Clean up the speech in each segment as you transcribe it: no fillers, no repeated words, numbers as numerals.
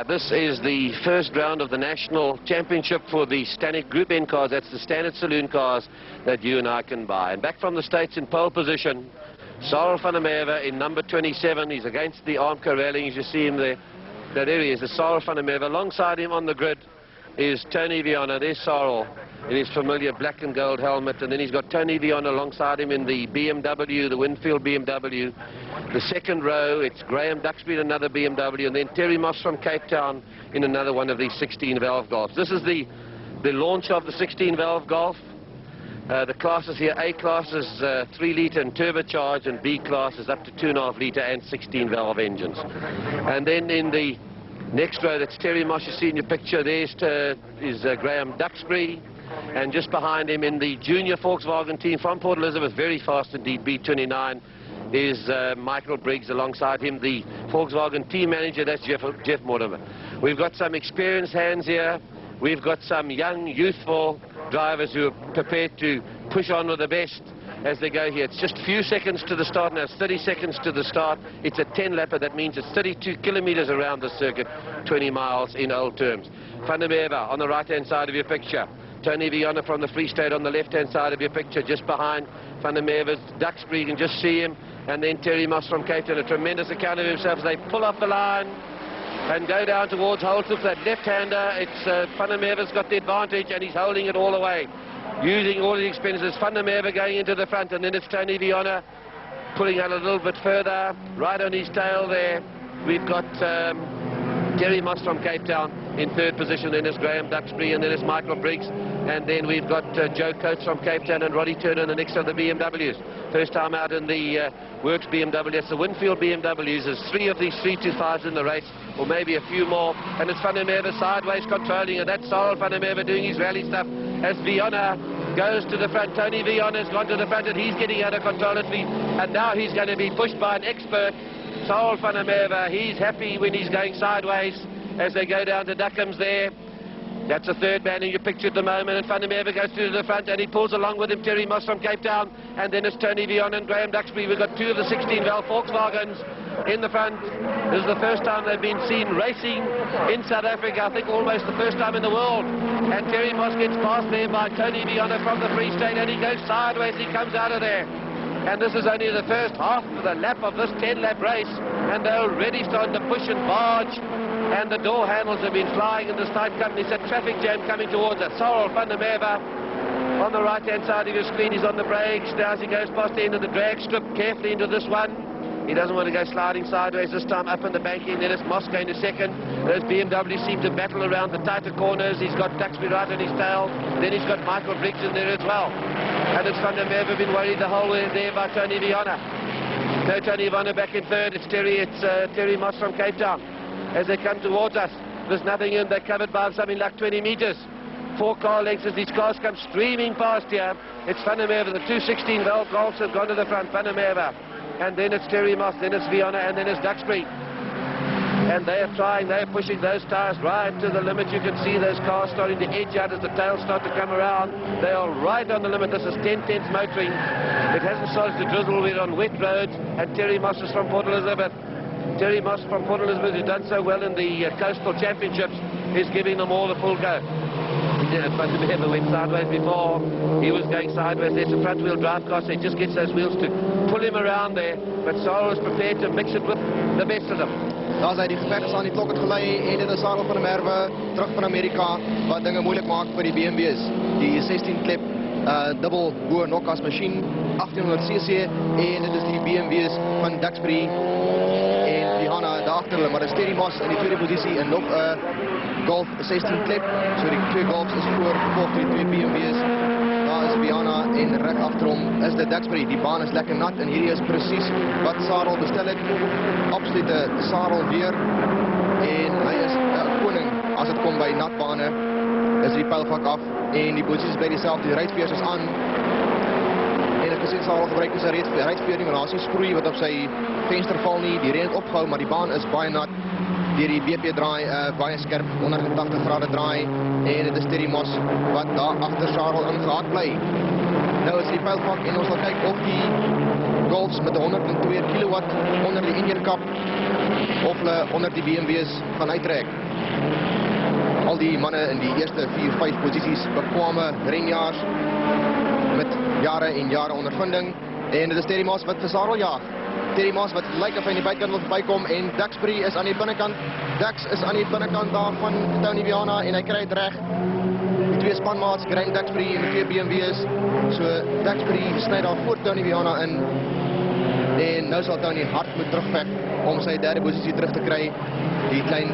This is the first round of the National Championship for the Stannic Group N cars. That's the standard saloon cars that you and I can buy. And back from the States in pole position, Sarel van der Merwe in number 27. He's against the Armco railing, as you see him there. There he is, the Sarel van der Merwe. Alongside him on the grid is Tony Viana. There's Sarel in his familiar black and gold helmet, and then he's got Tony Viana alongside him in the BMW, the Winfield BMW. The second row, it's Graham Duxbury in another BMW, and then Terry Moss from Cape Town in another one of these 16-valve Golfs. This is the launch of the 16-valve Golf. The classes here, A class is 3-litre and turbocharged, and B class is up to 2.5-litre and 16-valve engines. And then in the next row, that's Terry Moss, you see in your picture, there's is Graham Duxbury. And just behind him in the junior Volkswagen team from Port Elizabeth, very fast indeed, B29, is Michael Briggs. Alongside him, the Volkswagen team manager, that's Jeff Mortimer. We've got some experienced hands here. We've got some young, youthful drivers who are prepared to push on with the best as they go here. It's just a few seconds to the start now. It's 30 seconds to the start. It's a 10-lapper. That means it's 32 kilometers around the circuit, 20 miles in old terms. Van der Merwe on the right-hand side of your picture. Tony Viana from the Free State on the left-hand side of your picture, just behind Van der Merwe's Duxbury. You can just see him. And then Terry Moss from Cape Town, a tremendous account of himself as they pull up the line and go down towards Holthoek. That left-hander, it's Van der Merwe's got the advantage, and he's holding it all the way, using all the expenses. Van der Merwe going into the front, and then it's Tony Viana pulling out a little bit further, right on his tail there. We've got Terry Moss from Cape Town in third position, then it's Graham Duxbury, and then it's Michael Briggs, and then we've got Joe Coates from Cape Town and Roddy Turner in the next of the BMWs. First time out in the Works BMW, that's the Winfield BMWs. There's 3 of these 325s in the race, or maybe a few more, and it's Van der Merwe sideways controlling, and that's Sarel van der Merwe doing his rally stuff as Viana goes to the front. Tony Viana's gone to the front, and he's getting out of control at least, and now he's going to be pushed by an expert, Sarel van der Merwe. He's happy when he's going sideways as they go down to Duckham's there. That's the third man in your picture at the moment, and Van der Merwe goes to the front, and he pulls along with him Terry Moss from Cape Town, and then it's Tony Viana and Graham Duxbury. We've got 2 of the 16-valve Volkswagens in the front. This is the first time they've been seen racing in South Africa, I think almost the first time in the world. And Terry Moss gets past there by Tony Viana from the Free State, and he goes sideways, he comes out of there. And this is only the first half of the lap of this 10-lap race, and they're already starting to push and barge, and the door handles have been flying in this tight company. It's a traffic jam coming towards us. Sarel van der Merwe on the right-hand side of your screen. He's on the brakes now as he goes past the end of the drag strip, carefully into this one. He doesn't want to go sliding sideways this time, up in the banking. Then it's Moss going to second. Those BMWs seem to battle around the tighter corners. He's got Duxbury right on his tail. Then he's got Michael Briggs in there as well. And it's Van der Merwe been worried the whole way there by Tony Viana. No Tony Viana back in third. It's Terry Moss from Cape Town. As they come towards us, there's nothing in. They're covered by something like 20 meters. 4 car lengths as these cars come streaming past here. It's Van der Merwe. The 2 16-valve Golfs have gone to the front. Van der Merwe. And then it's Terry Moss, then it's Viana, and then it's Duxbury. And they are trying, they are pushing those tires right to the limit. You can see those cars starting to edge out as the tails start to come around. They are right on the limit. This is 10/10 motoring. It hasn't started to drizzle. We're on wet roads. And Terry Moss is from Port Elizabeth. Terry Moss from Port Elizabeth, who's done so well in the Coastal Championships, is giving them all the full go. Van der Merwe went sideways before. He was going sideways. There's a front-wheel drive car, so he just gets those wheels to pull him around there. But Sarel is prepared to mix it with the best of them. Daar zijn die gevechten aan die klok het gelei en dit is Sarel van der Merwe terug van Amerika wat dingen moeilijk maakt voor die BMW's. Die 16-klep dubbel boer nokkas machine 1800cc en dit is die BMW's van Duxbury en Viana daarachter hulle, maar dat is Terry Moss in die tweede positie en nog Golf 16-klep, so die 2 Golfs is gevolgd die 2 BMW's. Daar is Viana en recht achterom is de Duxbury. Die baan is lekker nat en hierdie is precies wat Sarel bestel het. Absolute Sarel weer en hy is koning as het kom by natbane. Is die pijlvak af en die posities by diezelfde, die ruitveers is aan. En ek gesê Sarel gebruik is 'n ruitveer nie, maar daar is nie skroei wat op sy venster val nie. Die reën het opgehou, maar die baan is baie nat. Deur die BP draai, baie skerp, 180 grade draai en dit is Terry Moss wat daar agter Sarel ingehaak bly. Nou is die pijlvak en ons sal kyk of die Golfs met 102 kilowatt onder die engine kap of hulle onder die BMW's gaan uittrek. Al die manne in die eerste 4-5 posisies bekwame renjaars met jare en jare ondervinding. En dit is Terry Moss wat vir Sarel jaag. Terry Moss wat lyk of hy in die buitekant wil verbykom en Duxbury is aan die binnekant. Dux is aan die binnekant daar van Tony Viana en hy kry dit reg. Die twee spanmaats, Graham Duxbury en die twee BMW's. So Duxbury sny daar voor Tony Viana in. En nou sal Tony hard moet terugveg om sy derde posisie terug te kry. Die klein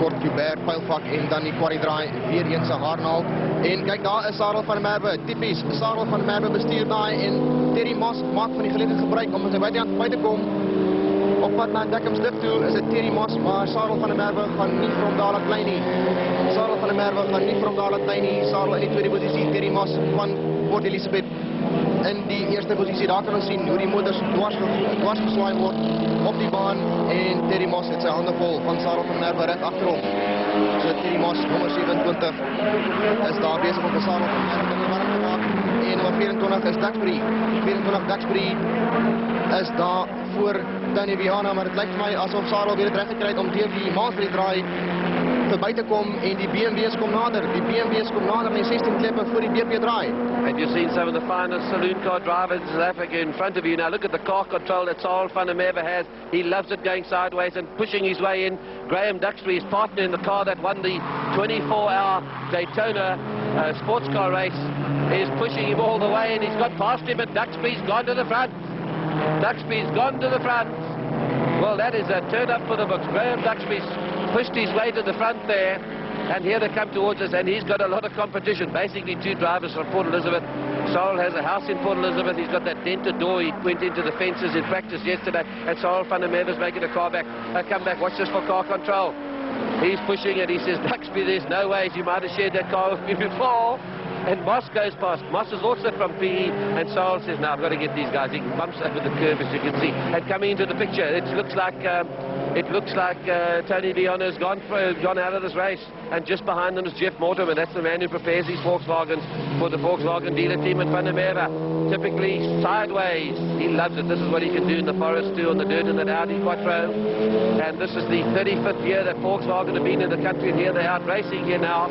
kort Hubert pylvak en dan die quarry draai weer eens sy haarnaal. En kyk, daar is Sarel van der Merwe, typies Sarel van der Merwe bestuur daai en Terry Moss maak van die geleentheid gebruik om met sy buitehand by te kom. Op pad na Dekhamsdijk toe is dit Terry Moss, maar Sarel van der Merwe gaan nie vir hom dadelijk klein nie. Sarel van der Merwe gaan nie vir hom dadelijk klein nie. Sarel in die tweede posisie, Terry Moss van Port Elizabeth in die eerste posisie. Daar kan ons sien hoe die motors dwars geslaai word op die baan en Terry Moss het sy hande vol van Sarel van der Merwe reg agter hom. So Terry Moss, nommer 27, is daar besig om vir Sarel van der Merwe warm te maak. En nommer 24 is Duxbury. 24 Duxbury is daar voor Tony Viana, maar het lyk vir my asof Sarel weer het reg gekry het om deur die maanstreek draai verby te kom en die BMW's kom nader. Die BMW's kom nader in die 16 kleppe voor die BP draai. And you've seen some of the finest saloon car drivers in South Africa in front of you. Now look at the car control that Sarel van der Merwe has. He loves it going sideways and pushing his way in. Graham Duxbury, his partner in the car that won the 24-hour Daytona sports car race, is pushing him all the way and he's got past him and Duxbury's gone to the front. Duxbury's gone to the front. Well, that is a turn up for the books. Graham Duxbury's pushed his way to the front there, and here they come towards us, and he's got a lot of competition. Basically, two drivers from Port Elizabeth. Sarel has a house in Port Elizabeth. He's got that dented door. He went into the fences in practice yesterday, and Sarel van der Merwe's making a car back. Come back, watch this for car control. He's pushing it. He says, Duxbury, there's no ways. You might have shared that car with me before. And Moss goes past. Moss is also from PE, and Sarel says, no, I've got to get these guys. He bumps over the curve, as you can see. And coming into the picture, it looks like Tony Viana's gone out of this race. And just behind them is Jeff Mortimer. That's the man who prepares these Volkswagens for the Volkswagen dealer team at Van der Merwe. Typically sideways. He loves it. This is what he can do in the forest too, on the dirt in that Audi Quattro. And this is the 35th year that Volkswagen have been in the country, and here they are racing here now.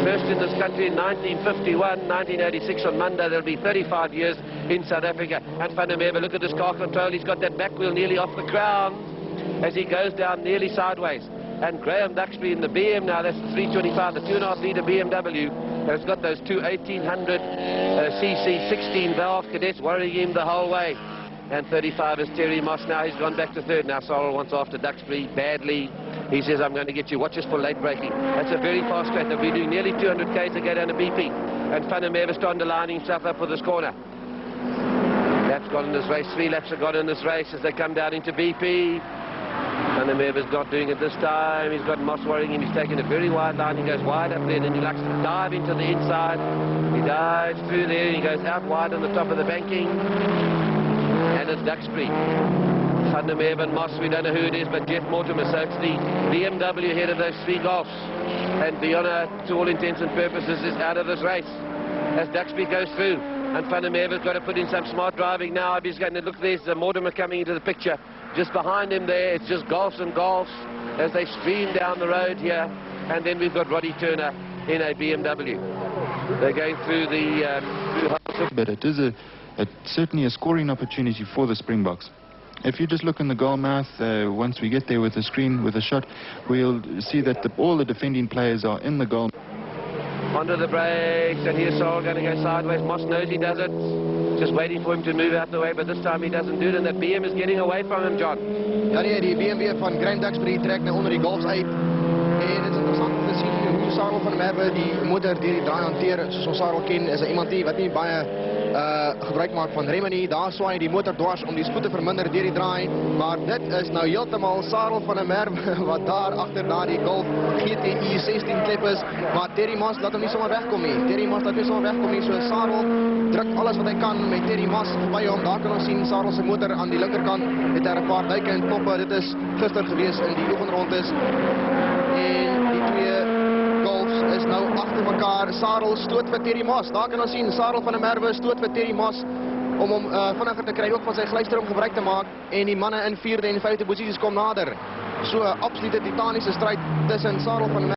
First in this country in 1951, 1986 on Monday. There'll be 35 years in South Africa. And Van der Merwe, look at this car control. He's got that back wheel nearly off the ground as he goes down nearly sideways. And Graham Duxbury in the BM now, that's the 325, the 2.5-litre BMW. And it's got those two 1800cc 16 valve cadets worrying him the whole way. And 35 is Terry Moss now. He's gone back to third. Now Sarel wants after Duxbury badly. He says, I'm going to get you. Watch us for late braking. That's a very fast track. They'll be doing nearly 200 k's to go down to BP. And Van der Merwe starting to line himself up for this corner. Laps gone in this race. 3 laps have gone in this race as they come down into BP. Van der Merwe's not doing it this time. He's got Moss worrying him. He's taking a very wide line. He goes wide up there, and then he likes to dive into the inside. He dives through there, and he goes out wide on the top of the banking. And it's Duxbury. Van der Merwe and Moss, we don't know who it is, but Jeff Mortimer. So it's the BMW ahead of those 3 Golfs. And Viana, to all intents and purposes, is out of this race as Duxbury goes through. And Van der Merwe's got to put in some smart driving now. He's going to look, there's Mortimer coming into the picture. Just behind him there, it's just Golfs and Golfs as they stream down the road here. And then we've got Roddy Turner in a BMW. They're going through the... But it is certainly a scoring opportunity for the Springboks. If you just look in the goal mouth, once we get there with the screen, with a shot, we'll see that all the defending players are in the goal. Onto the brakes, and here's Sarel going to go sideways. Moss knows he does it. Just waiting for him to move out the way, but this time he doesn't do it, and the BM is getting away from him, John. Ja nee, die BMW van Graham Duxbury trek nou onder die Golfs uit. En het is interessant om te sien hoe Sarel van der Merwe die motor deur die draai hanteer. Soos ons Sarel ken, is iemand wat nie baie gebruik maak van remme nie. Daar swaai die motor dwars om die spoed te verminder deur die draai. Maar dit is nou heeltemal Sarel van der Merwe wat daar agter daardie Golf GTi 16 klep is. Maar Terry Moss laat hom nie sommer wegkom nie. Terry Moss laat nie sommer wegkom nie. So Sarel druk alles wat hy kan met Terry Moss verby hom. Daar kan ons sien Sarel se motor aan die linkerkant het 'n paar duike en toppe. Dit is gister gewees in die oefenrondes. En die twee Golfs is nou agter mekaar. Sarel stoot vir Terry Moss. Daar kan ons sien Sarel van der Merwe stoot vir Terry Moss om hom vinniger te kry, ook van sy glyster om gebruik te maak. En die manne in 4de en 5de posisies kom nader. So 'n absolute titaniese stryd tussen Sarel van